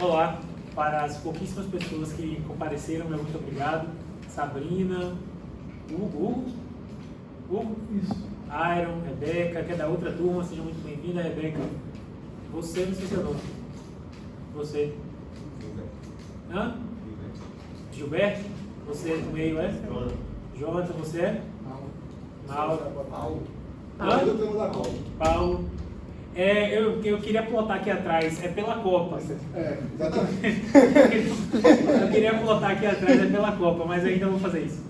Olá, para as pouquíssimas pessoas que compareceram, meu muito obrigado. Sabrina, Hugo, Iron, Rebeca, que é da outra turma, seja muito bem-vinda, Rebeca. Você, não sei seu nome. Você? Hã? Gilberto? Você é do meio, é? Jonathan, você é? Paulo. Paulo. Eu queria plotar aqui atrás, é pela Copa. Exatamente. Eu queria plotar aqui atrás, é pela Copa, mas ainda vou fazer isso.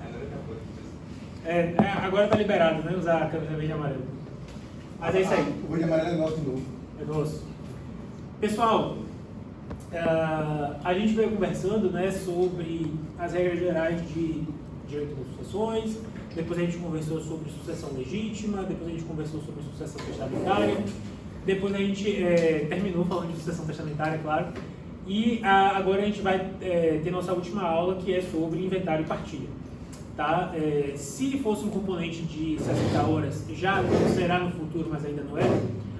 Agora está liberado, né? Usar a camisa verde e amarela. Mas é isso aí. O verde e amarelo é nosso de novo. É nosso. Pessoal, a gente veio conversando, né, sobre as regras gerais de direito das sucessões. Depois a gente conversou sobre sucessão legítima. Depois a gente conversou sobre sucessão testamentária. Depois a gente terminou falando de sucessão testamentária, claro. E agora a gente vai ter nossa última aula, que é sobre inventário e partilha. Tá? Se fosse um componente de 60 horas, já será no futuro, mas ainda não é.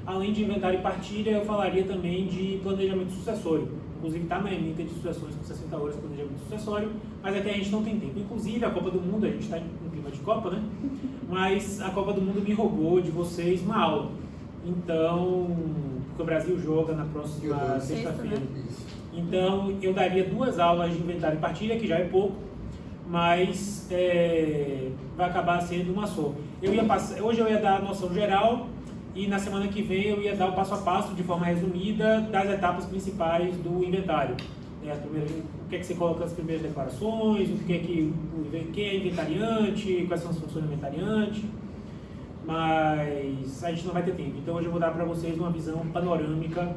Além de inventário e partilha, eu falaria também de planejamento sucessório. Inclusive está na ementa de sucessões com 60 horas de planejamento sucessório, mas aqui a gente não tem tempo. Inclusive a Copa do Mundo, a gente está em clima de Copa, né? Mas a Copa do Mundo me roubou de vocês uma aula. Então, porque o Brasil joga na próxima sexta-feira. Então, eu daria 2 aulas de inventário e partilha, que já é pouco, mas vai acabar sendo uma só. Hoje eu ia dar a noção geral e na semana que vem eu ia dar o passo a passo, de forma resumida, das etapas principais do inventário. O que é que você coloca nas primeiras declarações, quem é inventariante, quais são as funções do inventariante, mas a gente não vai ter tempo. Então hoje eu vou dar para vocês uma visão panorâmica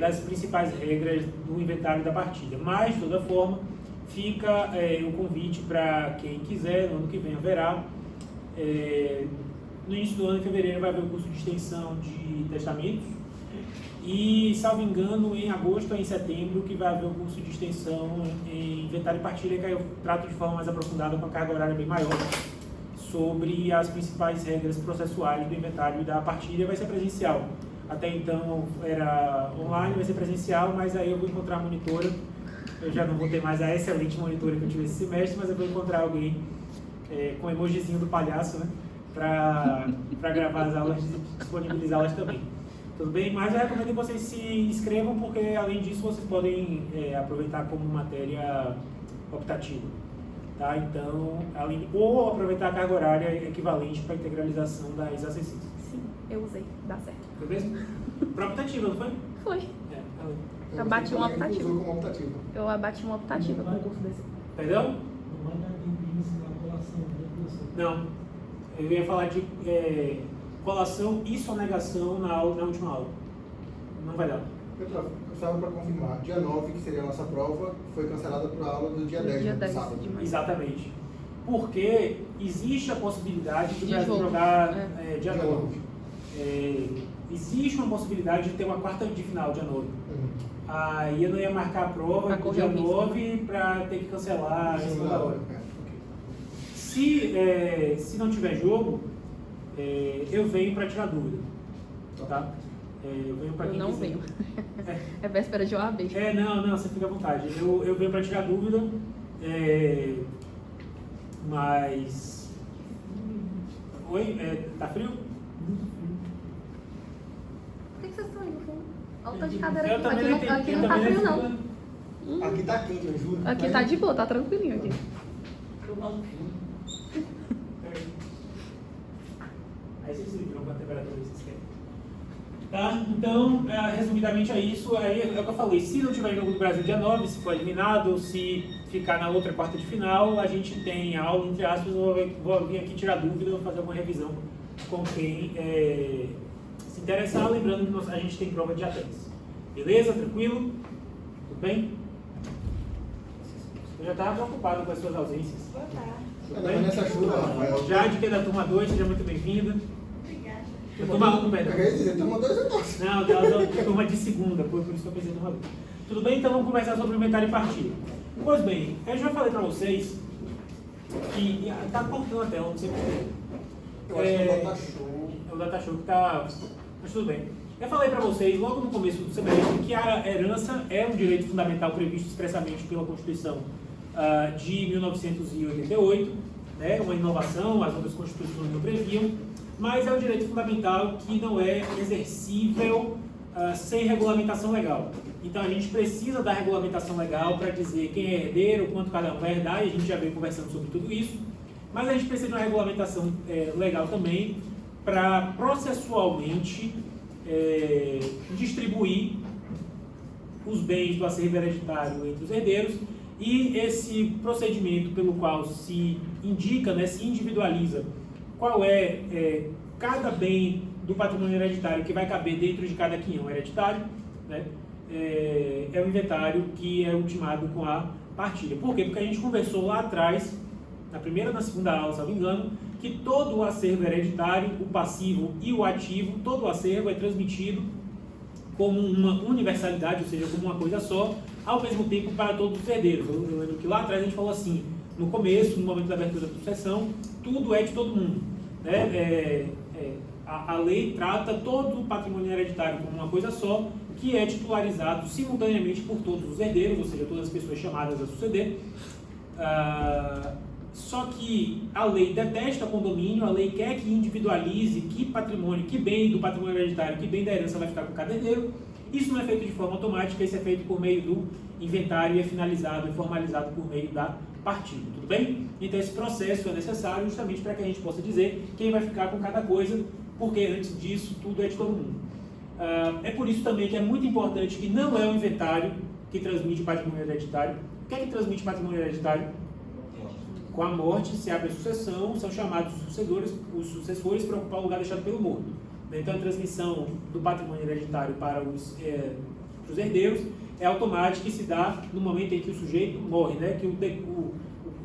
das principais regras do inventário da partilha. Mas, de toda forma, fica o convite para quem quiser, no ano que vem haverá. No início do ano, em fevereiro, vai haver o curso de extensão de testamentos. E, salvo engano, em agosto ou em setembro, que vai haver o curso de extensão em inventário e partilha, que aí eu trato de forma mais aprofundada, com a carga horária bem maior, sobre as principais regras processuais do inventário e da partilha. Vai ser presencial. Até então era online, vai ser presencial, mas aí eu vou encontrar a monitora. Eu já não vou ter mais a excelente monitora que eu tive esse semestre, mas eu vou encontrar alguém com emojizinho do palhaço, né, para gravar as aulas e disponibilizá-las também. Tudo bem? Mas eu recomendo que vocês se inscrevam, porque além disso vocês podem aproveitar como matéria optativa. Tá? Então, ou aproveitar a carga horária equivalente para a integralização das ACCs. Sim, eu usei, dá certo. Foi mesmo? Para optativa, não foi? Foi. Eu abati uma optativa. Eu abati uma optativa com o curso desse. Perdão? Não. Eu ia falar de colação e sonegação na última aula. Não vai dar. Só para confirmar, dia 9, que seria a nossa prova, foi cancelada para a aula do dia 10, do sábado. Exatamente. Porque existe a possibilidade de o Brasil jogar dia 9. Existe uma possibilidade de ter uma quarta de final, dia 9. Aí eu não ia marcar a prova no dia 9 para ter que cancelar a segunda hora. Se não tiver jogo, eu venho para tirar dúvida. Tá? Eu venho para quem não quiser. venho. É véspera de OAB. Não, você fica à vontade. Eu venho para tirar dúvida, mas... Oi? Tá frio? Por que vocês estão aí no fundo? Olha o tanto de cadeira Eu aqui. também Aqui não tá frio, não. Aqui tá quente, eu juro. Aqui tá de boa, tá tranquilinho aqui. Aí vocês viram com a temperatura que vocês querem. Tá? Então, resumidamente é isso. Aí é o que eu falei. Se não tiver jogo do Brasil dia 9, se for eliminado, se ficar na outra quarta de final, a gente tem aula, entre aspas, eu vou vir aqui tirar dúvida, vou fazer alguma revisão com quem se interessar. Lembrando que a gente tem prova dia 10. Beleza? Tranquilo? Tudo bem? Eu já estava preocupado com as suas ausências. Boa tarde. Nessa chuva, Rafael. Jade, que é da turma 2, seja muito bem-vinda. Obrigada. Turma 1, perdão. Eu queria dizer, turma 2 é nossa. Não, da turma de segunda, por isso que eu pensei turma 2. Tudo bem? Então vamos conversar sobre inventário e partilha. Pois bem, eu já falei para vocês que está cortando a tela, não sei porquê. Eu acho que o data show. O data show que está... Mas tudo bem. Eu falei para vocês, logo no começo do semestre, que a herança é um direito fundamental previsto expressamente pela Constituição de 1988, né, uma inovação, as outras constituições não previam, mas é um direito fundamental que não é exercível sem regulamentação legal. Então a gente precisa da regulamentação legal para dizer quem é herdeiro, quanto cada um vai herdar, e a gente já veio conversando sobre tudo isso, mas a gente precisa de uma regulamentação legal também para processualmente distribuir os bens do acervo hereditário entre os herdeiros, e esse procedimento pelo qual se indica, né, se individualiza qual é cada bem do patrimônio hereditário que vai caber dentro de cada quinhão hereditário, né, é o inventário que é ultimado com a partilha. Por quê? Porque a gente conversou lá atrás, na primeira e na segunda aula, se não me engano, que todo o acervo hereditário, o passivo e o ativo, todo o acervo é transmitido como uma universalidade, ou seja, como uma coisa só, ao mesmo tempo para todos os herdeiros. Eu lembro que lá atrás a gente falou assim, no começo, no momento da abertura da sucessão, tudo é de todo mundo, né? A lei trata todo o patrimônio hereditário como uma coisa só, que é titularizado simultaneamente por todos os herdeiros, ou seja, todas as pessoas chamadas a suceder. Só que a lei detesta condomínio, a lei quer que individualize que patrimônio, que bem do patrimônio hereditário, que bem da herança vai ficar com cada herdeiro. Isso não é feito de forma automática, isso é feito por meio do inventário e é finalizado e formalizado por meio da partilha, tudo bem? Então esse processo é necessário justamente para que a gente possa dizer quem vai ficar com cada coisa, porque antes disso tudo é de todo mundo. É por isso também que é muito importante que não é o inventário que transmite patrimônio hereditário. O que é que transmite patrimônio hereditário? Com a morte se abre a sucessão, são chamados os sucessores para ocupar o lugar deixado pelo morto. Então a transmissão do patrimônio hereditário para os herdeiros é automática e se dá no momento em que o sujeito morre, né? Que o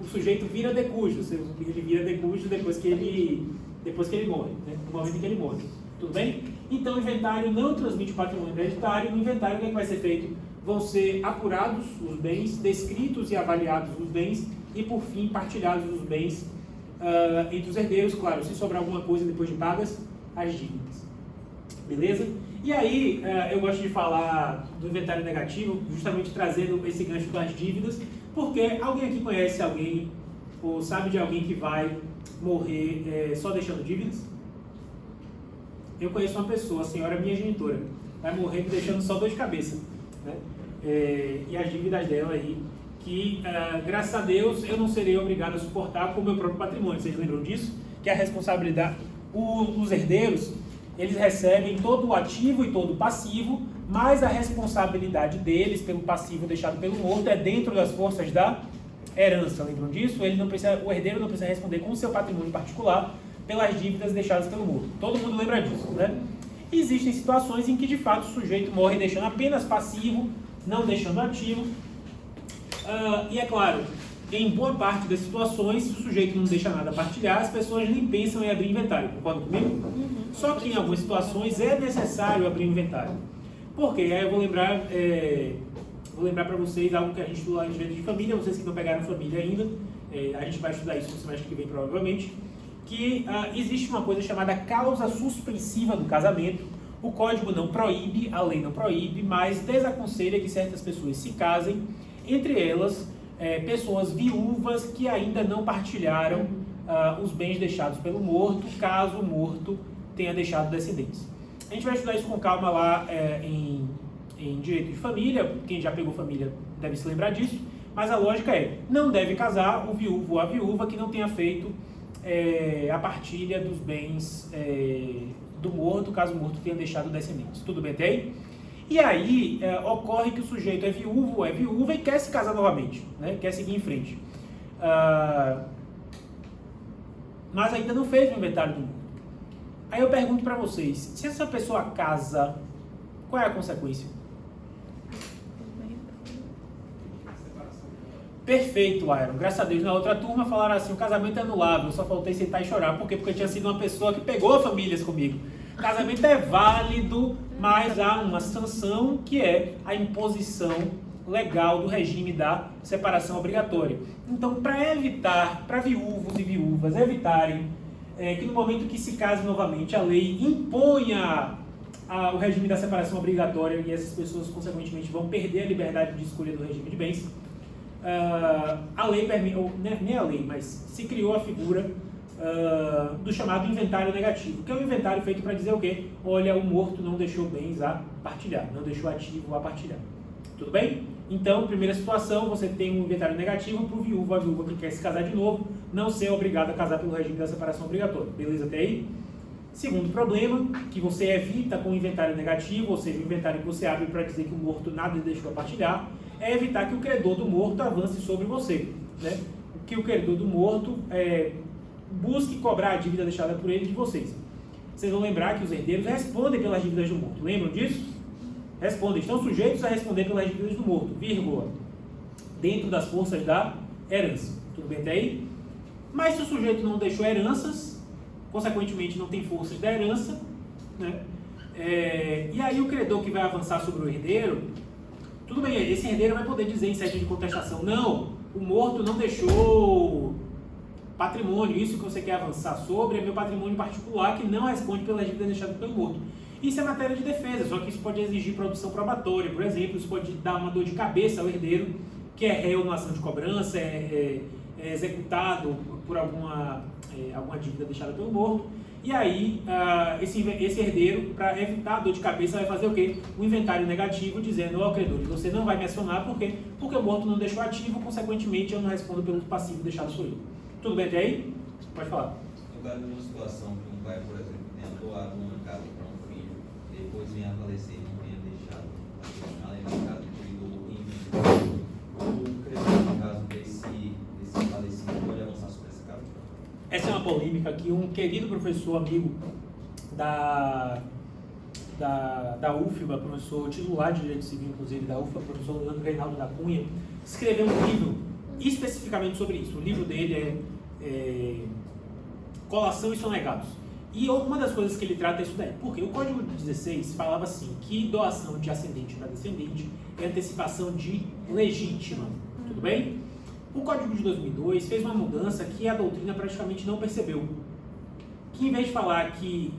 sujeito vira decúgio, ele vira decúgio depois que ele morre, né? No momento em que ele morre. Tudo bem? Então o inventário não transmite patrimônio hereditário. No inventário o que é que vai ser feito? Vão ser apurados os bens, descritos e avaliados os bens, e, por fim, partilhados os bens entre os herdeiros, claro, se sobrar alguma coisa depois de pagas as dívidas. Beleza? E aí, eu gosto de falar do inventário negativo, justamente trazendo esse gancho das dívidas, porque alguém aqui conhece alguém, ou sabe de alguém que vai morrer só deixando dívidas? Eu conheço uma pessoa, a senhora minha genitora, vai morrer deixando só dor de cabeça, né? E as dívidas dela aí, que, graças a Deus, eu não serei obrigado a suportar com o meu próprio patrimônio. Vocês lembram disso? Que a responsabilidade, os herdeiros, eles recebem todo o ativo e todo o passivo, mas a responsabilidade deles pelo passivo deixado pelo morto é dentro das forças da herança. Lembram disso? O herdeiro não precisa responder com o seu patrimônio particular pelas dívidas deixadas pelo morto. Todo mundo lembra disso, né? Existem situações em que, de fato, o sujeito morre deixando apenas passivo, não deixando ativo. E é claro, em boa parte das situações, se o sujeito não deixa nada partilhar, as pessoas nem pensam em abrir inventário, concordam comigo? Só que em algumas situações é necessário abrir inventário. Por quê? Aí eu vou lembrar para vocês algo que a gente estudou lá em Direito de Família, vocês que não pegaram família ainda, a gente vai estudar isso no semestre que vem provavelmente, que existe uma coisa chamada causa suspensiva do casamento. O código não proíbe, a lei não proíbe, mas desaconselha que certas pessoas se casem, entre elas, pessoas viúvas que ainda não partilharam os bens deixados pelo morto, caso o morto tenha deixado descendentes. A gente vai estudar isso com calma lá em Direito de Família, quem já pegou família deve se lembrar disso, mas a lógica é, não deve casar o viúvo ou a viúva que não tenha feito a partilha dos bens do morto, caso o morto tenha deixado descendentes. Tudo bem até aí? E aí, ocorre que o sujeito é viúvo, é viúva e quer se casar novamente, né? Quer seguir em frente. Mas ainda não fez o inventário do morto. Aí eu pergunto para vocês, se essa pessoa casa, qual é a consequência? Perfeito, Iron. Graças a Deus, na outra turma falaram assim, o casamento é anulável, eu só faltei sentar e chorar. Por quê? Porque eu tinha sido uma pessoa que pegou famílias comigo. O casamento é válido, mas há uma sanção que é a imposição legal do regime da separação obrigatória. Então, para evitar, para viúvos e viúvas evitarem que no momento que se case novamente a lei imponha o regime da separação obrigatória e essas pessoas, consequentemente, vão perder a liberdade de escolha do regime de bens. A lei permite, nem a lei, mas se criou a figura do chamado inventário negativo, que é um inventário feito para dizer o quê? Olha, o morto não deixou bens a partilhar, não deixou ativo a partilhar. Tudo bem? Então, primeira situação, você tem um inventário negativo para o viúvo, a viúva que quer se casar de novo, não ser obrigado a casar pelo regime da separação obrigatória. Beleza até aí? Segundo problema, que você evita com o inventário negativo, ou seja, o inventário que você abre para dizer que o morto nada deixou a partilhar, é evitar que o credor do morto avance sobre você. Né? Que o credor do morto busque cobrar a dívida deixada por ele de vocês. Vocês vão lembrar que os herdeiros respondem pelas dívidas do morto. Lembram disso? Respondem, estão sujeitos a responder pelas dívidas do morto, vírgula, dentro das forças da herança. Tudo bem até aí? Mas se o sujeito não deixou heranças, consequentemente não tem forças da herança, né? E aí o credor que vai avançar sobre o herdeiro, tudo bem, esse herdeiro vai poder dizer em sede de contestação, não, o morto não deixou patrimônio, isso que você quer avançar sobre é meu patrimônio particular que não responde pela dívida deixada pelo morto. Isso é matéria de defesa, só que isso pode exigir produção probatória, por exemplo, isso pode dar uma dor de cabeça ao herdeiro, que é réu numa ação de cobrança, é executado por alguma dívida deixada pelo morto, e aí esse herdeiro, para evitar a dor de cabeça, vai fazer o quê? Um inventário negativo, dizendo ao credor, você não vai me acionar, por quê? Porque o morto não deixou ativo, consequentemente eu não respondo pelo passivo deixado por ele. Tudo bem até aí? Pode falar. No caso de uma situação que um pai, por exemplo, tenha doado uma casa para um filho, depois venha a falecer e não tenha deixado, além do caso que ele doou em vida, o credor, no caso desse falecido, pode avançar sobre esse caso? Essa é uma polêmica que um querido professor amigo da UFBA, professor titular de Direito Civil, inclusive, da UFBA, professor Leandro Reinaldo da Cunha, escreveu um livro especificamente sobre isso. O livro dele é Colação e Sonegados. E uma das coisas que ele trata é isso daí. Porque o Código de 16 falava assim, que doação de ascendente para descendente é antecipação de legítima. Tudo bem? O Código de 2002 fez uma mudança que a doutrina praticamente não percebeu. Que em vez de falar que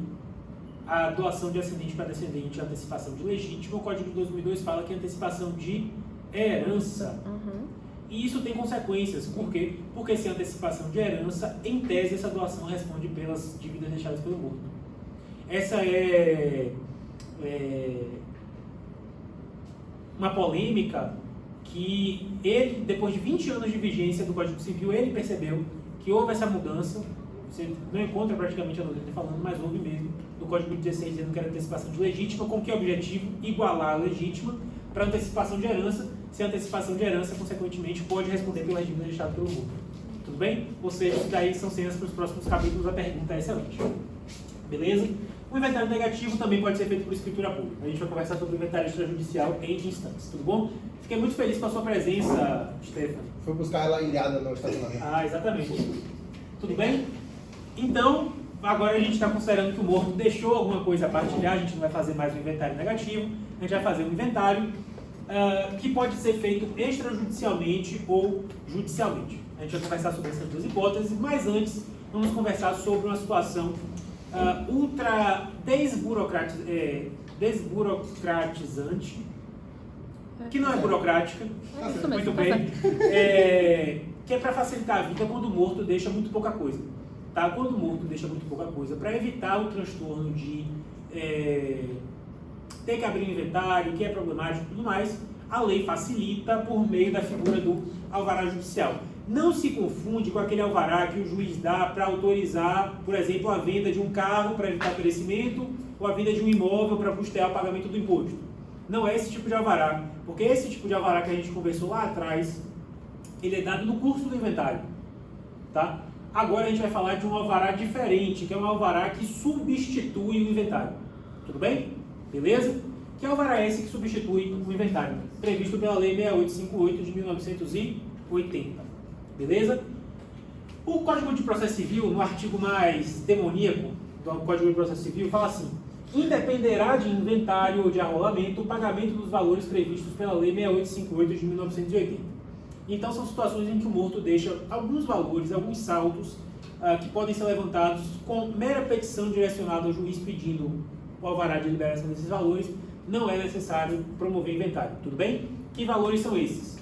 a doação de ascendente para descendente é antecipação de legítima, o Código de 2002 fala que é antecipação de herança. E isso tem consequências. Por quê? Porque se é antecipação de herança, em tese essa doação responde pelas dívidas deixadas pelo morto. Essa é uma polêmica que ele, depois de 20 anos de vigência do Código Civil, ele percebeu que houve essa mudança. Você não encontra praticamente a doutrina falando, mas houve mesmo, no Código de 16 dizendo que era antecipação de legítima, com que objetivo? Igualar a legítima para antecipação de herança. Se a antecipação de herança, consequentemente, pode responder pela dívida deixada pelo morto. Tudo bem? Ou seja, isso daí são cenas para os próximos capítulos, a pergunta é excelente. Beleza? O inventário negativo também pode ser feito por escritura pública. A gente vai conversar sobre o inventário extrajudicial em instâncias, tudo bom? Fiquei muito feliz com a sua presença, Stefano. Foi buscar ela ilhada no estacionamento. Exatamente. Tudo bem? Então, agora a gente está considerando que o morto deixou alguma coisa a partilhar, a gente não vai fazer mais um inventário negativo, a gente vai fazer um inventário que pode ser feito extrajudicialmente ou judicialmente. A gente vai conversar sobre essas duas hipóteses, mas antes vamos conversar sobre uma situação ultra desburocratizante, que não é burocrática, muito bem, que é para facilitar a vida quando o morto deixa muito pouca coisa. Tá? Quando o morto deixa muito pouca coisa, para evitar o transtorno de ter que abrir inventário, que é problemático e tudo mais, a lei facilita por meio da figura do alvará judicial. Não se confunde com aquele alvará que o juiz dá para autorizar, por exemplo, a venda de um carro para evitar perecimento ou a venda de um imóvel para custear o pagamento do imposto. Não é esse tipo de alvará, porque esse tipo de alvará que a gente conversou lá atrás, ele é dado no curso do inventário. Tá? Agora a gente vai falar de um alvará diferente, que é um alvará que substitui o inventário. Tudo bem? Beleza? Que alvará é esse que substitui o inventário? Previsto pela Lei 6858 de 1980. Beleza? O Código de Processo Civil, no artigo mais demoníaco do Código de Processo Civil, fala assim: independerá de inventário ou de arrolamento o pagamento dos valores previstos pela Lei 6858 de 1980. Então, são situações em que o morto deixa alguns valores, alguns saldos, que podem ser levantados com mera petição direcionada ao juiz pedindo o alvará de liberação desses valores, não é necessário promover inventário, tudo bem? Que valores são esses?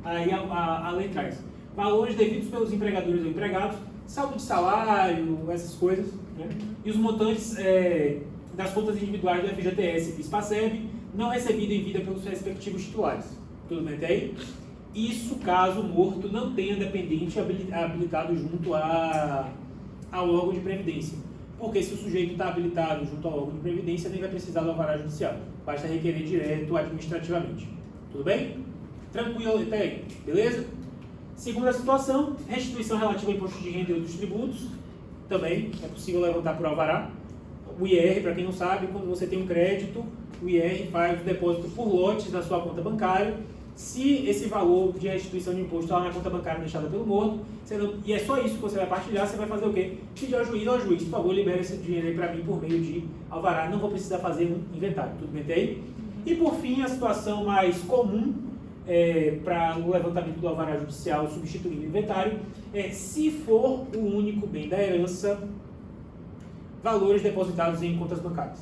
Aí a lei traz valores devidos pelos empregadores ou empregados, saldo de salário, essas coisas, né? E os montantes das contas individuais do FGTS e PIS/PASEB não recebido em vida pelos respectivos titulares. Tudo bem até aí? Isso caso o morto não tenha dependente habilitado junto ao órgão de previdência. Porque se o sujeito está habilitado junto ao órgão de previdência, nem vai precisar do alvará judicial. Basta requerer direto administrativamente. Tudo bem? Tranquilo até aí, beleza? Segunda situação, restituição relativa ao imposto de renda e outros tributos. Também é possível levantar por alvará. O IR, para quem não sabe, quando você tem um crédito, o IR faz o depósito por lotes na sua conta bancária. Se esse valor de restituição de imposto está lá na conta bancária deixada pelo morto, e é só isso que você vai partilhar, você vai fazer o quê? Pedir ao juiz, por favor, libera esse dinheiro aí para mim por meio de alvará, não vou precisar fazer um inventário, tudo bem até aí? E por fim, a situação mais comum para o levantamento do alvará judicial substituindo o inventário é se for o único bem da herança, valores depositados em contas bancárias.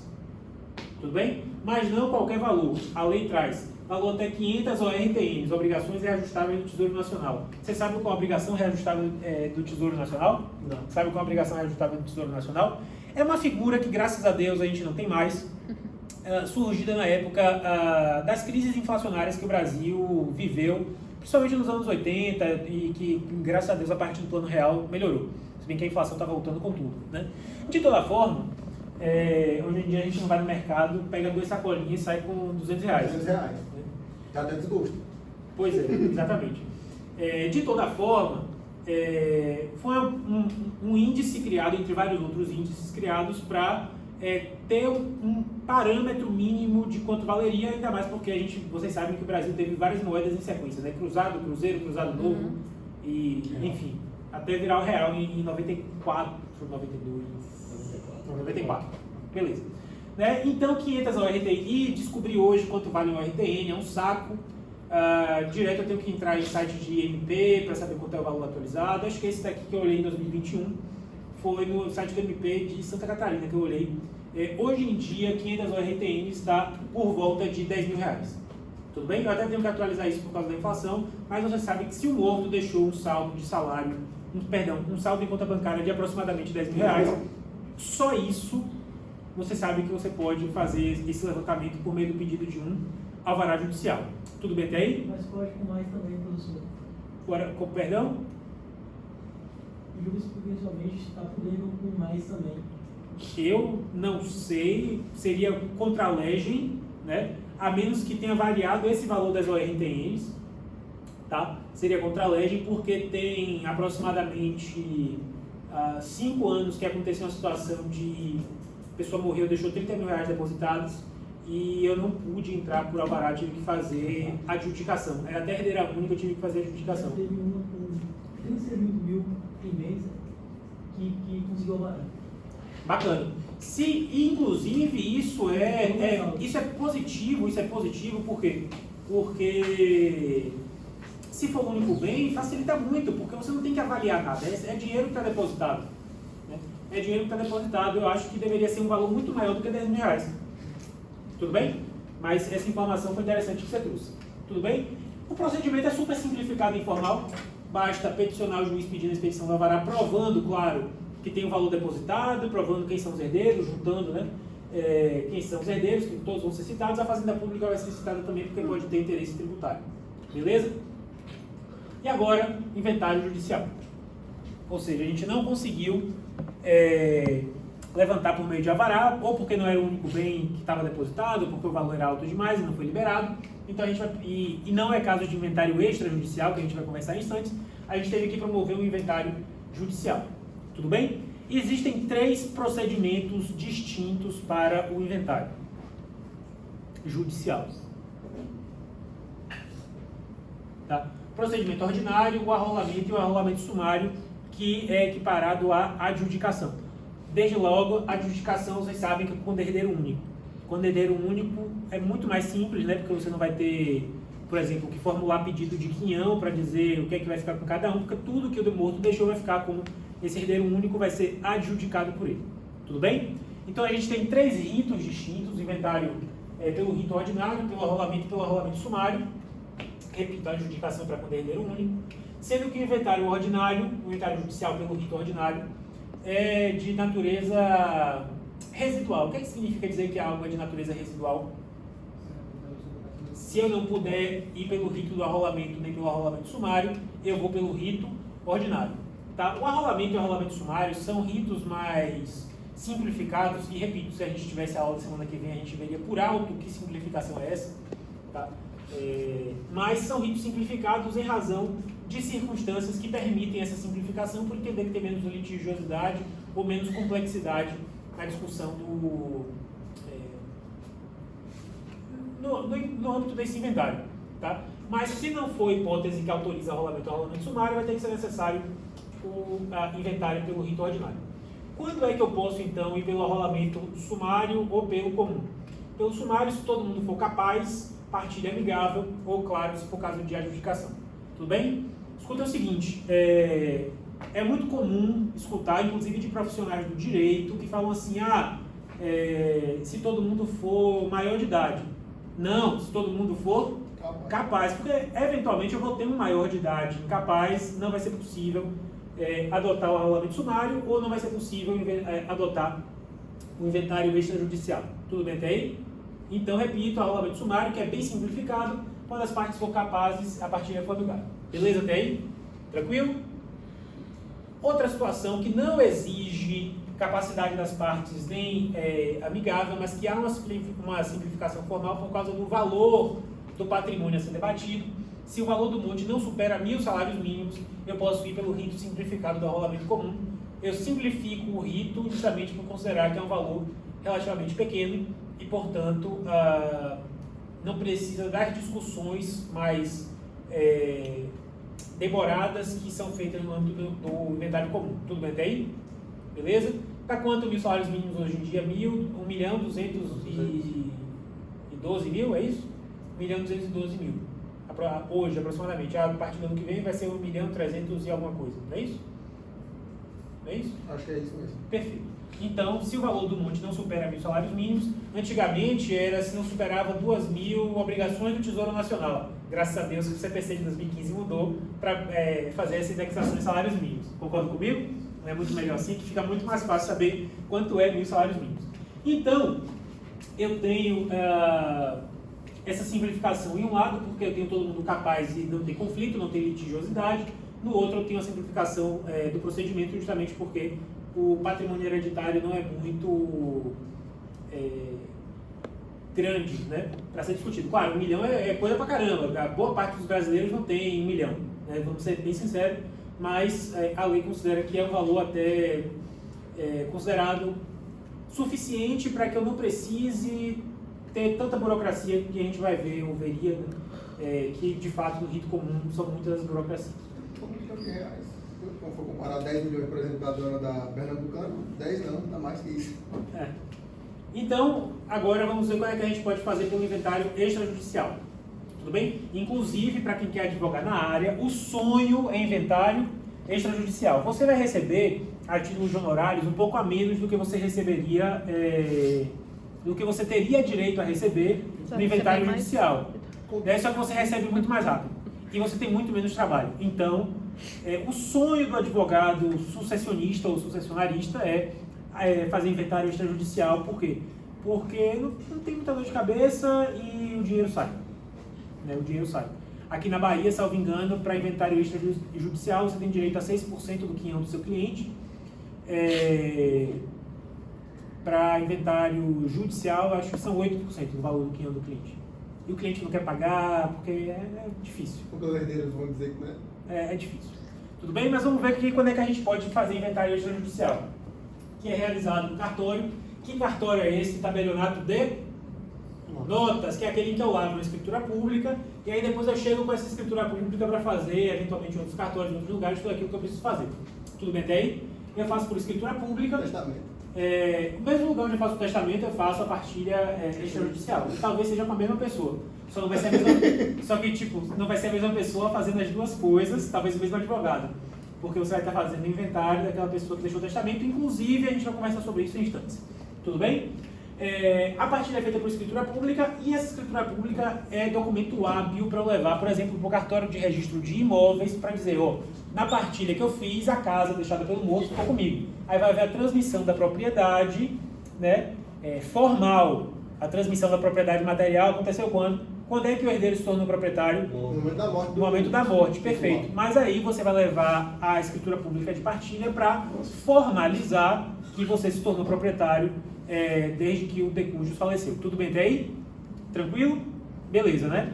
Tudo bem? Mas não qualquer valor. A lei traz valor até 500 ORTNs, obrigações reajustáveis do Tesouro Nacional. Você sabe qual é a obrigação reajustável do Tesouro Nacional? Não. Sabe qual é a obrigação reajustável do Tesouro Nacional? É uma figura que, graças a Deus, a gente não tem mais, surgida na época das crises inflacionárias que o Brasil viveu, principalmente nos anos 80, e que, graças a Deus, a partir do Plano Real melhorou. Se bem que a inflação está voltando com tudo, né? De toda forma, hoje em dia a gente não vai no mercado, pega 2 sacolinhas e sai com R$200. R$200. Já dá desgosto. Pois é, exatamente. De toda forma, foi um índice criado, entre vários outros índices criados, para ter um parâmetro mínimo de quanto valeria, ainda mais porque vocês sabem que o Brasil teve várias moedas em sequência, né? Cruzado, cruzeiro, cruzado novo, e enfim, até virar o real em 94, 92, 94. Beleza. Né? Então, 500 ORTI, e descobri hoje quanto vale um ORTN, é um saco. Direto eu tenho que entrar em site de MP para saber quanto é o valor atualizado. Acho que esse daqui que eu olhei em 2021 foi no site do MP de Santa Catarina que eu olhei. Hoje em dia, 500 ORTN está por volta de R$10.000. Tudo bem? Eu até tenho que atualizar isso por causa da inflação, mas você sabe que se o morto deixou um saldo de salário, um saldo em conta bancária de aproximadamente R$10.000, só isso você sabe que você pode fazer esse levantamento por meio do pedido de um alvará judicial. Tudo bem até aí? Mas pode com mais também, professor. Perdão? Jurisprudencialmente está podendo com mais também. Eu não sei, seria contra a legem, né? A menos que tenha variado esse valor das ORTNs, tá? Seria contra a legem, porque tem aproximadamente 5 anos que aconteceu uma situação de a pessoa morreu, deixou R$30.000 depositados e eu não pude entrar por alvará, tive que fazer adjudicação. Era até herdeira única, eu tive que fazer adjudicação. Teve uma com 35 mil em mês que conseguiu alvará. Bacana. Inclusive, isso é positivo, por quê? Porque se for o único bem, facilita muito, porque você não tem que avaliar nada, é dinheiro que está depositado. Né? É dinheiro que está depositado, eu acho que deveria ser um valor muito maior do que R$10.000. Tudo bem? Mas essa informação foi interessante que você trouxe. Tudo bem? O procedimento é super simplificado e informal, basta peticionar o juiz pedindo a expedição do alvará, provando, claro, que tem um valor depositado, provando quem são os herdeiros, juntando, né? Quem são os herdeiros, que todos vão ser citados, a Fazenda Pública vai ser citada também, porque pode ter interesse tributário. Beleza? E agora, inventário judicial. Ou seja, a gente não conseguiu levantar por meio de alvará, ou porque não era o único bem que estava depositado, ou porque o valor era alto demais e não foi liberado. Então a gente vai, e não é caso de inventário extrajudicial, que a gente vai conversar em instantes, a gente teve que promover um inventário judicial. Tudo bem? Existem 3 procedimentos distintos para o inventário judicial. Tá? Procedimento ordinário, o arrolamento e o arrolamento sumário, que é equiparado à adjudicação. Desde logo, a adjudicação, vocês sabem que é com herdeiro único. Com herdeiro único é muito mais simples, né? Porque você não vai ter, por exemplo, que formular pedido de quinhão para dizer o que é que vai ficar com cada um, porque tudo que o morto deixou vai ficar como esse herdeiro único vai ser adjudicado por ele. Tudo bem? Então a gente tem 3 ritos distintos, o inventário pelo rito ordinário, pelo arrolamento sumário, repito, a adjudicação para quando é herdeiro único, sendo que o inventário ordinário, o inventário judicial pelo rito ordinário, é de natureza residual. O que significa dizer que algo é de natureza residual? Se eu não puder ir pelo rito do arrolamento nem pelo arrolamento sumário, eu vou pelo rito ordinário. Tá? O arrolamento e o arrolamento sumário são ritos mais simplificados, e repito, se a gente tivesse a aula da semana que vem, a gente veria por alto que simplificação é essa. Tá? Mas são ritos simplificados em razão de circunstâncias que permitem essa simplificação, por entender que tem menos litigiosidade ou menos complexidade na discussão no âmbito desse inventário. Tá? Mas se não for hipótese que autoriza arrolamento ou arrolamento sumário, vai ter que ser necessário o inventário pelo rito ordinário. Quando é que eu posso, então, ir pelo arrolamento sumário ou pelo comum? Pelo sumário, se todo mundo for capaz, partilha amigável, ou, claro, se for caso de adjudicação. Tudo bem? Escuta o seguinte, é muito comum escutar, inclusive de profissionais do direito, que falam assim, se todo mundo for maior de idade. Não, se todo mundo for capaz, porque eventualmente eu vou ter um maior de idade incapaz, não vai ser possível adotar o arrolamento sumário, ou não vai ser possível adotar o inventário extrajudicial. Tudo bem até aí? Então, repito, o arrolamento sumário, que é bem simplificado, quando as partes forem capazes, a partilha for amigável. Beleza até aí? Tranquilo? Outra situação que não exige capacidade das partes nem amigável, mas que há uma simplificação formal por causa do valor do patrimônio a ser debatido. Se o valor do monte não supera 1.000 salários mínimos, eu posso ir pelo rito simplificado do arrolamento comum. Eu simplifico o rito justamente por considerar que é um valor relativamente pequeno e, portanto, não precisa das discussões mais demoradas que são feitas no âmbito do inventário comum. Tudo bem até aí? Beleza? Para quanto 1.000 salários mínimos hoje em dia? 1.212.000, é isso? 1.212.000. Hoje, aproximadamente. A partir do ano que vem vai ser 1.300.000 e alguma coisa. Não é isso? Não é isso? Acho que é isso mesmo. Perfeito. Então, se o valor do monte não supera 1.000 salários mínimos, antigamente era se não superava 2.000 obrigações do Tesouro Nacional. Graças a Deus que o CPC de 2015 mudou para fazer essa indexação de salários mínimos. Concorda comigo? Não é muito melhor assim, que fica muito mais fácil saber quanto é 1.000 salários mínimos. Então, eu tenho essa simplificação em um lado, porque eu tenho todo mundo capaz e não tem conflito, não tem litigiosidade. No outro, eu tenho a simplificação do procedimento, justamente porque o patrimônio hereditário não é muito grande, né, para ser discutido. Claro, 1 milhão é coisa pra caramba. A boa parte dos brasileiros não tem 1 milhão, né, vamos ser bem sinceros, mas a lei considera que é um valor até considerado suficiente para que eu não precise ter tanta burocracia que a gente vai ver, ou veria, que de fato no rito comum são muitas burocracias. Se for comparar 10 milhões, por exemplo, da dona da Pernambucana, 10 não, dá mais que isso. Então, agora vamos ver como é que a gente pode fazer pelo inventário extrajudicial. Tudo bem? Inclusive, para quem quer advogar na área, o sonho é inventário extrajudicial. Você vai receber, a título de honorários, um pouco a menos do que você receberia, do que você teria direito a receber no inventário judicial. Só que você recebe muito mais rápido. E você tem muito menos trabalho. Então, o sonho do advogado sucessionista ou sucessionarista é fazer inventário extrajudicial. Por quê? Porque não tem muita dor de cabeça e o dinheiro sai. Né? O dinheiro sai. Aqui na Bahia, salvo engano, para inventário extrajudicial, você tem direito a 6% do quinhão do seu cliente. Para inventário judicial, acho que são 8% do valor do quinhão do cliente. E o cliente não quer pagar, porque é difícil. Porque os herdeiros vão dizer que não é? É difícil. Tudo bem? Mas vamos ver aqui quando é que a gente pode fazer inventário extrajudicial. Que é realizado no cartório. Que cartório é esse? Tabelionato de notas, que é aquele em que eu lavo uma escritura pública, e aí depois eu chego com essa escritura pública para fazer, eventualmente, outros cartórios, em outros lugares, tudo aquilo que eu preciso fazer. Tudo bem até aí? Eu faço por escritura pública. Testamento. No mesmo lugar onde eu faço o testamento, eu faço a partilha extrajudicial. Talvez seja com a mesma pessoa. Só que não vai ser a mesma pessoa fazendo as duas coisas, talvez o mesmo advogado. Porque você vai estar fazendo o inventário daquela pessoa que deixou o testamento, inclusive a gente vai conversar sobre isso em instantes. Tudo bem? A partilha é feita por escritura pública e essa escritura pública é documento hábil para eu levar, por exemplo, para o cartório de registro de imóveis para dizer, ó, na partilha que eu fiz, a casa deixada pelo morto ficou comigo. Aí vai haver a transmissão da propriedade, né, formal. A transmissão da propriedade material aconteceu quando? Quando é que o herdeiro se tornou proprietário? No momento da morte. No momento da morte, perfeito. Mas aí você vai levar a escritura pública de partilha para formalizar que você se tornou proprietário desde que o decúndio faleceu. Tudo bem até aí? Tranquilo? Beleza, né?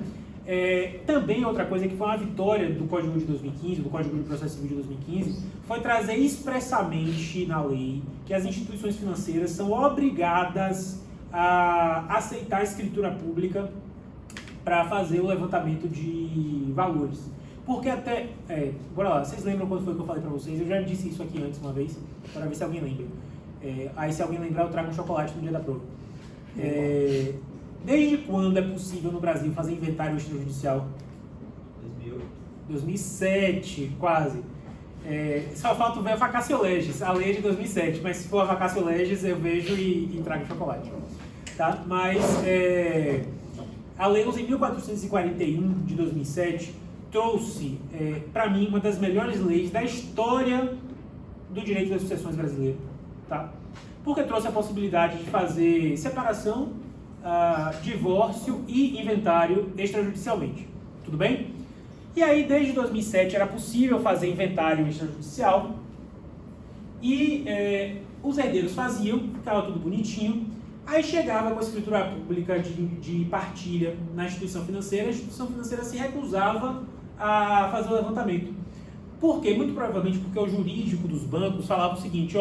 Também outra coisa que foi uma vitória do Código de 2015, do Código de Processo Civil de 2015, foi trazer expressamente na lei que as instituições financeiras são obrigadas a aceitar a escritura pública para fazer o levantamento de valores. Porque até... bora lá, vocês lembram quando foi que eu falei para vocês? Eu já disse isso aqui antes uma vez, para ver se alguém lembra. Aí se alguém lembrar, eu trago um chocolate no dia da prova. Desde quando é possível no Brasil fazer inventário extrajudicial? 2008. 2007, quase. Só falta ver a vacatio legis, a lei de 2007, mas se for a vacatio legis eu vejo e trago chocolate. Tá? Mas a lei 11.441 de 2007 trouxe, para mim, uma das melhores leis da história do direito das sucessões brasileiro. Tá? Porque trouxe a possibilidade de fazer separação, divórcio e inventário extrajudicialmente. Tudo bem? E aí, desde 2007, era possível fazer inventário extrajudicial e os herdeiros faziam, ficava tudo bonitinho. Aí chegava com a escritura pública de partilha na instituição financeira, a instituição financeira se recusava a fazer o levantamento. Por quê? Muito provavelmente porque o jurídico dos bancos falava o seguinte,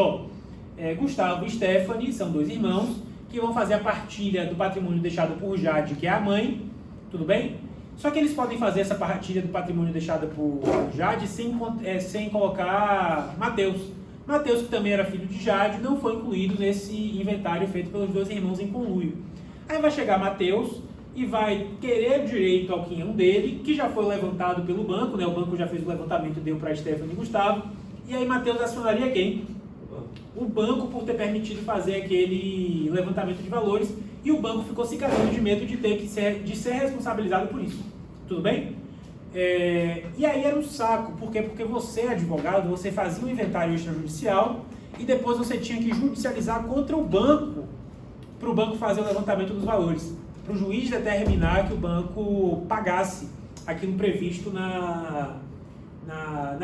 Gustavo e Stephanie são dois irmãos que vão fazer a partilha do patrimônio deixado por Jade, que é a mãe, tudo bem? Só que eles podem fazer essa partilha do patrimônio deixado por Jade sem colocar Mateus. Mateus, que também era filho de Jade, não foi incluído nesse inventário feito pelos dois irmãos em conluio. Aí vai chegar Mateus e vai querer direito ao quinhão dele, que já foi levantado pelo banco, né? O banco já fez o levantamento e deu para Stephanie e Gustavo. E aí Mateus acionaria quem? O banco, por ter permitido fazer aquele levantamento de valores, e o banco ficou se cagando de medo de ser responsabilizado por isso. Tudo bem? E aí era um saco. Por quê? Porque você, advogado, você fazia um inventário extrajudicial e depois você tinha que judicializar contra o banco para o banco fazer o levantamento dos valores. Para o juiz determinar que o banco pagasse aquilo previsto na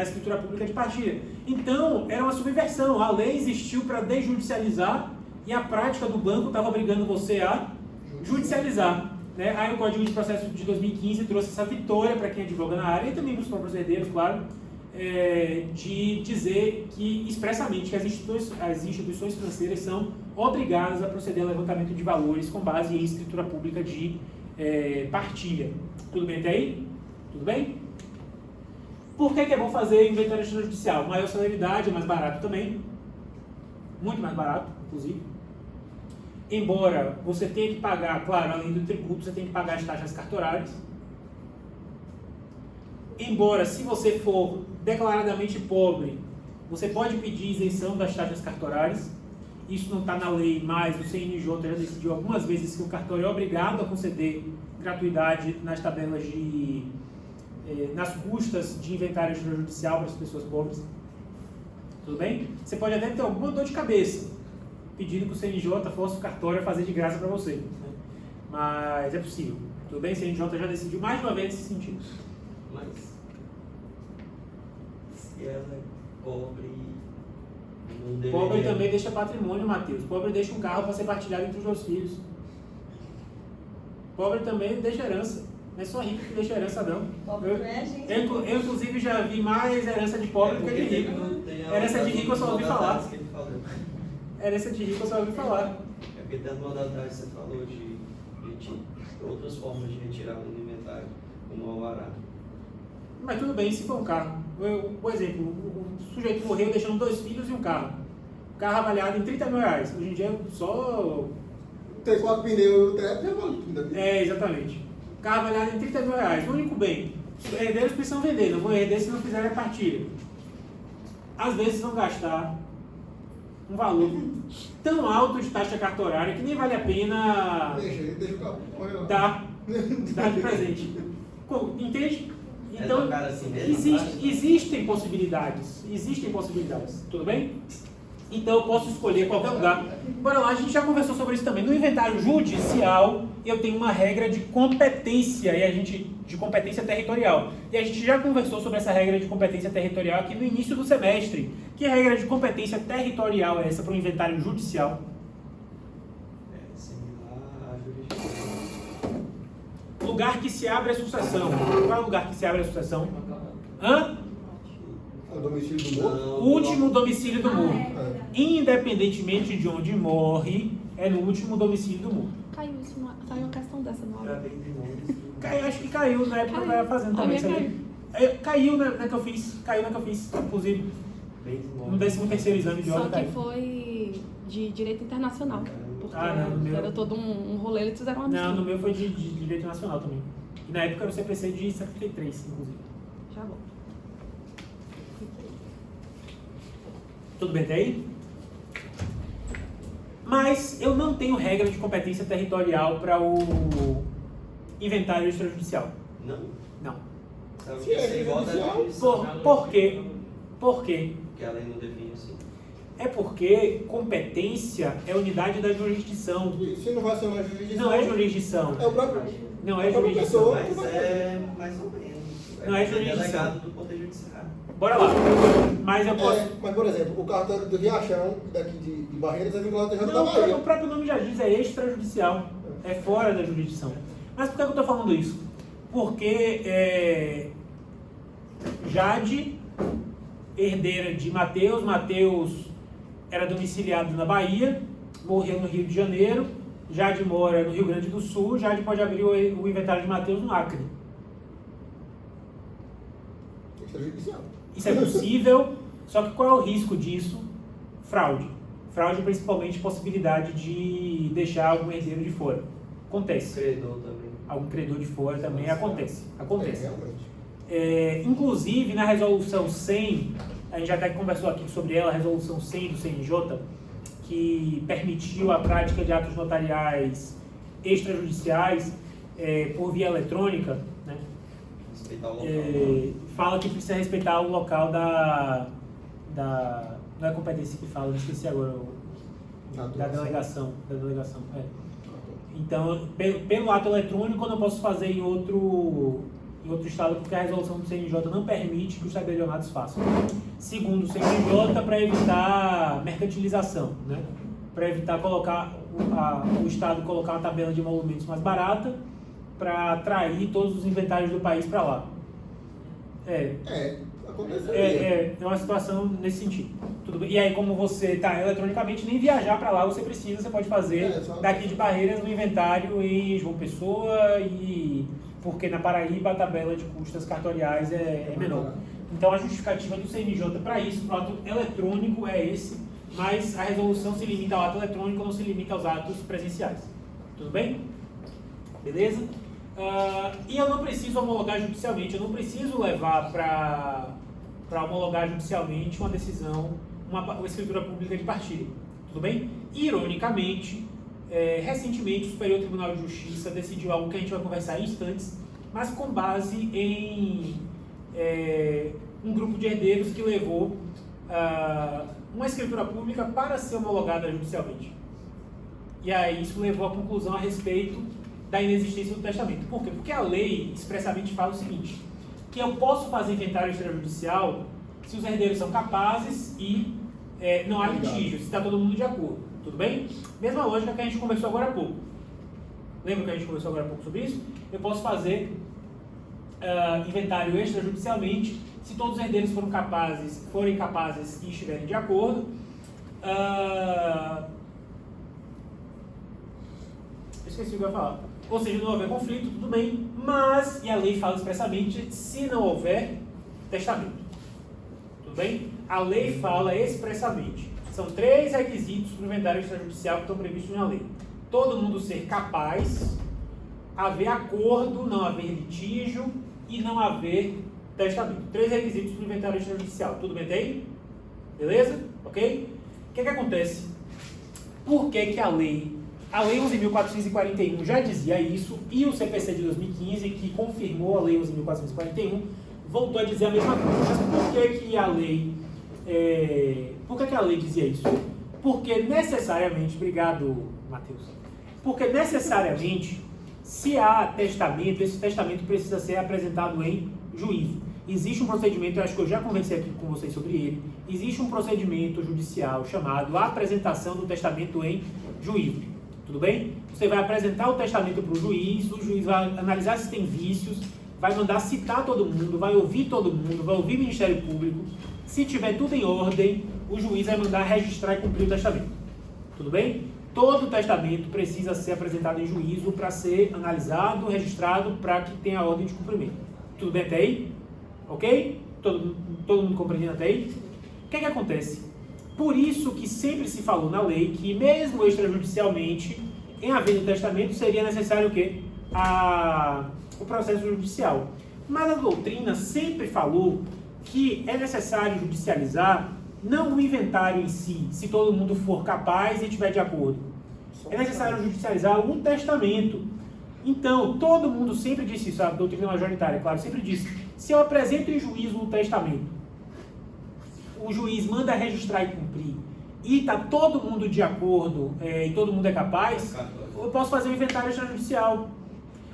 escritura pública de partilha. Então, era uma subversão. A lei existiu para desjudicializar e a prática do banco estava obrigando você a judicializar. Né? Aí o Código de Processo de 2015 trouxe essa vitória para quem advoga na área e também para os próprios herdeiros, claro, de dizer que, expressamente, que as instituições financeiras são obrigadas a proceder ao levantamento de valores com base em escritura pública de partilha. Tudo bem até aí? Tudo bem? Por que é bom fazer inventário extrajudicial? Maior celeridade, é mais barato também. Muito mais barato, inclusive. Embora você tenha que pagar, claro, além do tributo, você tem que pagar as taxas cartorárias. Embora, se você for declaradamente pobre, você pode pedir isenção das taxas cartorárias. Isso não está na lei, mas o CNJ já decidiu algumas vezes que o cartório é obrigado a conceder gratuidade nas tabelas nas custas de inventário extrajudicial para as pessoas pobres. Tudo bem? Você pode até ter alguma dor de cabeça pedindo que o CNJ force o cartório a fazer de graça para você. Né? Mas é possível. Tudo bem? O CNJ já decidiu mais de uma vez nesse sentido. Mas se ela é pobre, não deveria... Pobre também deixa patrimônio, Matheus. Pobre deixa um carro para ser partilhado entre os dois filhos. Pobre também deixa herança. Não é só rico que deixa herança, não. Eu, inclusive, já vi mais herança de pobre do que de rico. Herança de rico eu só ouvi falar. Herança de rico eu só ouvi falar. É porque dentro do mandatário você falou de outras formas de retirar do inventário, como o alvará. Mas tudo bem, se for um carro. Por exemplo, o sujeito morreu deixando 2 filhos e um carro. O carro avaliado em 30 mil reais. Hoje em dia só... Tem 4 pneus, teto, já vale tudo. Exatamente. O carro avaliado em 30 mil reais. O único bem. Os herdeiros precisam vender. Não vão herder se não fizerem a partilha. Às vezes vão gastar um valor tão alto de taxa cartorária que nem vale a pena Deixa o carro correr lá. dar de presente. Entende? Então, tocar assim mesmo, existem possibilidades, tudo bem? Então eu posso escolher qualquer lugar. Bora lá, a gente já conversou sobre isso também. No inventário judicial, eu tenho uma regra de competência, de competência territorial. E a gente já conversou sobre essa regra de competência territorial aqui no início do semestre. Que regra de competência territorial é essa para o inventário judicial? É similar à jurisdição. Lugar que se abre a sucessão. Qual é o lugar que se abre a sucessão? Hã? O domicílio do morto? O último domicílio do morto. É. Independentemente de onde morre, é no último domicílio do morto. Caiu uma questão dessa no aula. Acho que caiu na época que eu estava fazendo também. Caiu na que eu fiz, inclusive. No 13º exame de Só ordem que caiu. foi de direito internacional. Porque Não, no meu... era todo um rolê, eles fizeram uma Não, mistura. no meu foi de direito nacional também. E na época era o CPC de 73, inclusive. Já volto. Tudo bem até aí? Mas eu não tenho regra de competência territorial para o inventário extrajudicial. Não? Não. Sabe o Se que é é igual da jurisdição? Por quê? Por quê? Porque a lei não define assim. É porque competência é unidade da jurisdição. E se não vai ser uma jurisdição? Não é jurisdição. É o próprio. Não é a própria jurisdição. pessoa. Mas é mais ou menos. Não é ser jurisdição. delegado do Poder Judiciário. Bora lá. Mas eu posso... Mas, por exemplo, o cartório do Riachão, daqui de Barreiras, é vinculado ao TJ da Não, Bahia. o próprio nome já diz, é extrajudicial. É fora da jurisdição. Mas por que eu estou falando isso? Porque Jade, herdeira de Mateus, Mateus era domiciliado na Bahia, morreu no Rio de Janeiro, Jade mora no Rio Grande do Sul, Jade pode abrir o inventário de Mateus no Acre. Extrajudicial. Isso é possível, só que qual é o risco disso? Fraude. Fraude, principalmente, possibilidade de deixar algum herdeiro de fora. Acontece. Credor também. Algum credor de fora também acontece. Acontece. Realmente. Inclusive, na resolução 100, a gente já até conversou aqui sobre ela, a resolução 100 do CNJ, que permitiu a prática de atos notariais extrajudiciais por via eletrônica, né? Respeitar o local. Fala que precisa respeitar o local da não é competência que fala, eu esqueci agora, da delegação. Então, pelo ato eletrônico eu não posso fazer em outro estado, porque a resolução do CNJ não permite que os tabelionatos façam. Segundo o CNJ, para evitar mercantilização, né? Para evitar colocar o estado colocar uma tabela de emolumentos mais barata, para atrair todos os inventários do país para lá. Aconteceu. É uma situação nesse sentido. Tudo bem. E aí, como você está eletronicamente, nem viajar para lá você pode fazer daqui de Barreiras no inventário em João Pessoa, porque na Paraíba a tabela de custas cartoriais é menor. Então a justificativa do CNJ para isso, para o ato eletrônico, é esse, mas a resolução se limita ao ato eletrônico, não se limita aos atos presenciais. Tudo bem? Beleza? E eu não preciso homologar judicialmente, eu não preciso levar para homologar judicialmente uma decisão, uma escritura pública de partilha. Tudo bem? Ironicamente, recentemente o Superior Tribunal de Justiça decidiu algo que a gente vai conversar em instantes, mas com base em um grupo de herdeiros que levou uma escritura pública para ser homologada judicialmente. E aí isso levou à conclusão a respeito da inexistência do testamento. Por quê? Porque a lei expressamente fala o seguinte, que eu posso fazer inventário extrajudicial se os herdeiros são capazes e não há litígio, se está todo mundo de acordo. Tudo bem? Mesma lógica que a gente conversou agora há pouco. Lembra que a gente conversou agora há pouco sobre isso? Eu posso fazer inventário extrajudicialmente se todos os herdeiros forem capazes e estiverem de acordo. Esqueci o que eu ia falar. Ou seja, não houver conflito, tudo bem, mas, e a lei fala expressamente, se não houver testamento. Tudo bem? A lei fala expressamente. São 3 requisitos para o inventário extrajudicial que estão previstos na lei. Todo mundo ser capaz, haver acordo, não haver litígio e não haver testamento. 3 requisitos para o inventário extrajudicial. Tudo bem até aí? Beleza? Ok? O que acontece? Por que a lei 11.441 já dizia isso, e o CPC de 2015, que confirmou a lei 11.441, voltou a dizer a mesma coisa. Mas por que a lei dizia isso? Porque necessariamente, obrigado, Matheus, porque necessariamente, se há testamento, esse testamento precisa ser apresentado em juízo. Existe um procedimento, eu acho que eu já conversei aqui com vocês sobre ele, existe um procedimento judicial chamado apresentação do testamento em juízo. Tudo bem? Você vai apresentar o testamento para o juiz vai analisar se tem vícios, vai mandar citar todo mundo, vai ouvir todo mundo, vai ouvir o Ministério Público. Se tiver tudo em ordem, o juiz vai mandar registrar e cumprir o testamento. Tudo bem? Todo testamento precisa ser apresentado em juízo para ser analisado, registrado, para que tenha a ordem de cumprimento. Tudo bem até aí? Ok? Todo mundo compreendendo até aí? O que acontece? Por isso que sempre se falou na lei que, mesmo extrajudicialmente, em havendo testamento, seria necessário o quê? O processo judicial. Mas a doutrina sempre falou que é necessário judicializar não o inventário em si, se todo mundo for capaz e estiver de acordo. É necessário judicializar um testamento. Então, todo mundo sempre disse isso, a doutrina majoritária, claro, sempre disse, se eu apresento em juízo um testamento, o juiz manda registrar e cumprir, e está todo mundo de acordo, e todo mundo é capaz, eu posso fazer um inventário extrajudicial.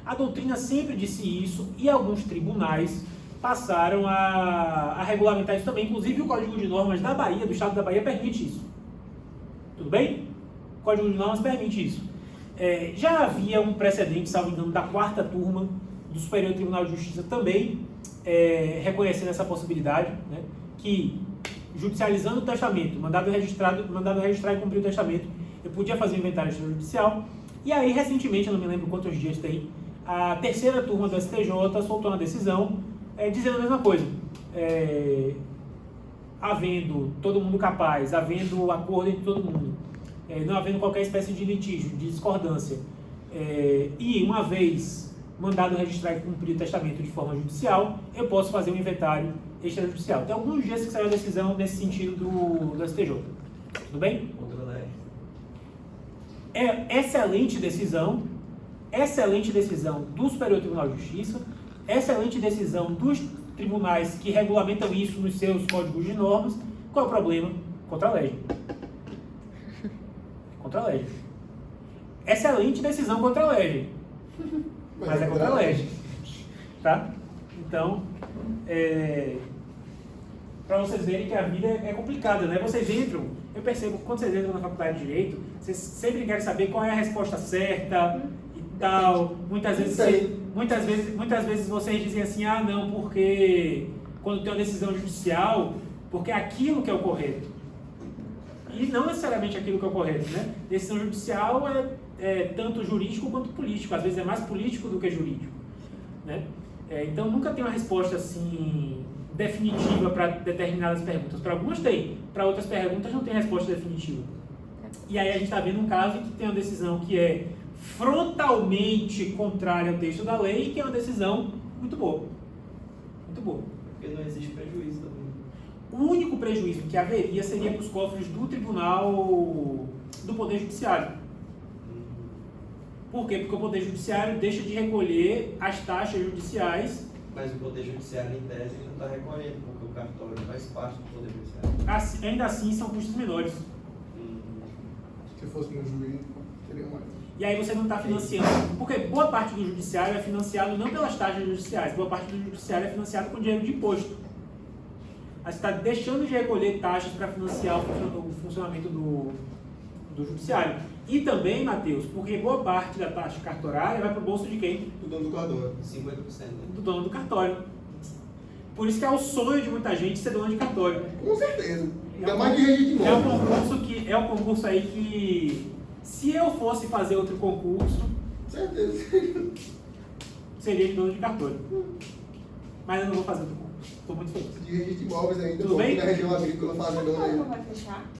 A doutrina sempre disse isso, e alguns tribunais passaram a regulamentar isso também. Inclusive o Código de Normas da Bahia, do Estado da Bahia, permite isso. Tudo bem? O Código de Normas permite isso. Já havia um precedente, salvo engano, da 4ª turma do Superior Tribunal de Justiça também, reconhecendo essa possibilidade, né, que judicializando o testamento, mandado registrar e cumprir o testamento, eu podia fazer um inventário extrajudicial. E aí, recentemente, eu não me lembro quantos dias tem, a 3ª turma do STJ soltou uma decisão dizendo a mesma coisa. Havendo todo mundo capaz, havendo acordo entre todo mundo, não havendo qualquer espécie de litígio, de discordância, e uma vez mandado registrar e cumprir o testamento de forma judicial, eu posso fazer um inventário extrajudicial. Tem alguns dias que saiu a decisão nesse sentido do STJ. Tudo bem? Excelente decisão do Superior Tribunal de Justiça, excelente decisão dos tribunais que regulamentam isso nos seus códigos de normas. Qual é o problema? Contra a lei. Contra a lei. Excelente decisão contra a lei. Mas é contra a lei. Tá? Então, para vocês verem que a vida é complicada, né? Vocês entram, eu percebo que quando vocês entram na faculdade de Direito, vocês sempre querem saber qual é a resposta certa e tal. Muitas vezes vocês dizem assim, não, porque quando tem uma decisão judicial, porque é aquilo que é o correto. E não necessariamente aquilo que é o correto, né? Decisão judicial é tanto jurídico quanto político. Às vezes é mais político do que jurídico, né? Então nunca tem uma resposta assim definitiva para determinadas perguntas. Para algumas tem, para outras perguntas não tem resposta definitiva. E aí a gente está vendo um caso que tem uma decisão que é frontalmente contrária ao texto da lei e que é uma decisão muito boa. Muito boa. Porque não existe prejuízo também. O único prejuízo que haveria seria para os cofres do Tribunal do Poder Judiciário. Por quê? Porque o Poder Judiciário deixa de recolher as taxas judiciais. Mas o Poder Judiciário, em tese, não está recolhendo, porque o cartório faz parte do Poder Judiciário. Ainda assim, são custos menores. Se fosse no juiz, teria mais. E aí você não está financiando, porque boa parte do judiciário é financiado não pelas taxas judiciais, boa parte do judiciário é financiado com dinheiro de imposto. Aí você está deixando de recolher taxas para financiar o funcionamento do judiciário. E também, Matheus, porque boa parte da taxa cartorária vai para o bolso de quem? Do dono do cartório. 50%. Né? Do dono do cartório. Por isso que é o sonho de muita gente ser dono de cartório. Com certeza. Ainda mais de registro de imóvel. É um concurso aí que, se eu fosse fazer outro concurso, certeza, seria de dono de cartório. Mas eu não vou fazer outro concurso. Estou muito feliz. de registro de imóveis ainda, Tudo bem? na região agrícola, fazendo aí. Não vai fechar?